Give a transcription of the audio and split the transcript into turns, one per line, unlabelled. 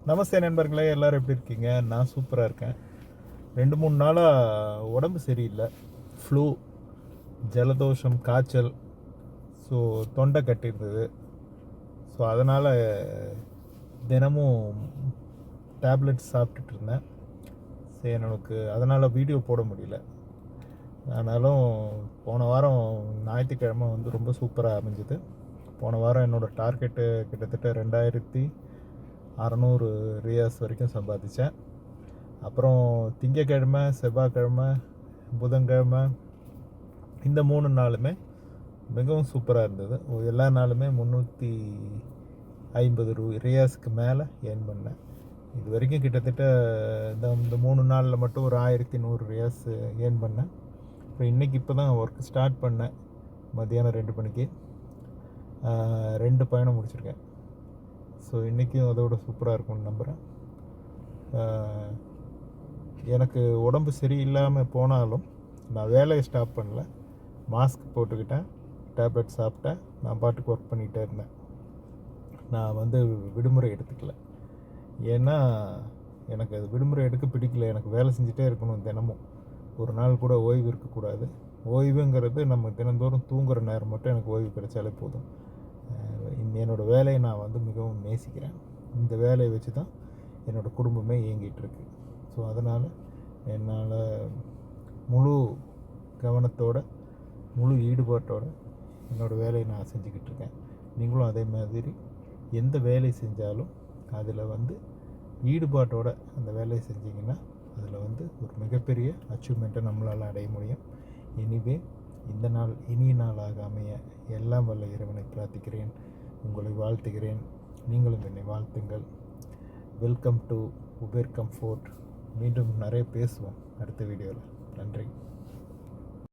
நமஸ்தே நண்பர்களே, எல்லோரும் எப்படி இருக்கீங்க? நான் சூப்பராக இருக்கேன். 2-3 நாளாக உடம்பு சரியில்லை. ஃப்ளூ, ஜலதோஷம், காய்ச்சல். ஸோ தொண்டை கட்டியிருந்தது. ஸோ அதனால் தினமும் டேப்லெட்ஸ் சாப்பிட்டுட்டு இருந்தேன். சரி, எனக்கு அதனால் வீடியோ போட முடியல. ஆனாலும் போன வாரம் ஞாயிற்றுக்கிழமை ரொம்ப சூப்பராக அமைஞ்சுது. போன வாரம் என்னோடய டார்கெட்டு கிட்டத்தட்ட 2600 ரியாஸ் வரைக்கும் சம்பாதிச்சேன். அப்புறம் திங்கக்கிழமை, செவ்வாய்க்கிழமை, புதன்கிழமை இந்த 3 நாளுமே மிகவும் சூப்பராக இருந்தது. எல்லா நாளுமே 350 ரியாஸுக்கு மேலே ஏர்ன் பண்ணேன். இது வரைக்கும் கிட்டத்தட்ட இந்த 3 நாளில் மட்டும் ஒரு 1100 ரியாஸ் ஏர்ன் பண்ணேன். அப்புறம் இன்றைக்கி இப்போ தான் ஒர்க் ஸ்டார்ட் பண்ணேன். மத்தியானம் 2 மணிக்கு 2 பயணம் முடிச்சிருக்கேன். ஸோ இன்றைக்கும் அதோட சூப்பராக இருக்கும்னு நம்புகிறேன். எனக்கு உடம்பு சரியில்லாமல் போனாலும் நான் வேலையை ஸ்டாப் பண்ணல. மாஸ்க் போட்டுக்கிட்டேன், டேப்லெட் சாப்பிட்டேன், நான் பாட்டுக்கு ஒர்க் பண்ணிகிட்டே இருந்தேன். நான் விடுமுறை எடுத்துக்கல. ஏன்னா எனக்கு அது விடுமுறை எடுக்க பிடிக்கல. எனக்கு வேலை செஞ்சுட்டே இருக்கணும். தினமும் ஒரு நாள் கூட ஓய்வு இருக்கக்கூடாது. ஓய்வுங்கிறது நம்ம தினந்தோறும் தூங்குகிற நேரம் மட்டும் எனக்கு ஓய்வு கிடைச்சாலே போதும். என்னோடய வேலையை நான் மிகவும் நேசிக்கிறேன். இந்த வேலையை வச்சு தான் என்னோடய குடும்பமே இயங்கிகிட்ருக்கு. ஸோ அதனால் என்னால் முழு கவனத்தோடு, முழு ஈடுபாட்டோடு என்னோடய வேலையை நான் செஞ்சுக்கிட்டு இருக்கேன். நீங்களும் அதே மாதிரி எந்த வேலை செஞ்சாலும் அதில் ஈடுபாட்டோடு அந்த வேலையை செஞ்சிங்கன்னா அதில் ஒரு மிகப்பெரிய அச்சீவ்மெண்ட்டை நம்மளால் அடைய முடியும். எனிவே இந்த நாள் இனிய நாளாக அமைய எல்லாம் வல்ல இறைவனை பிரார்த்திக்கிறேன். உங்களை வாழ்த்துகிறேன். நீங்களும் என்னை வாழ்த்துங்கள். Welcome to Uber comfort. மீண்டும் நிறைய பேசுவோம் அடுத்த வீடியோவில். நன்றி.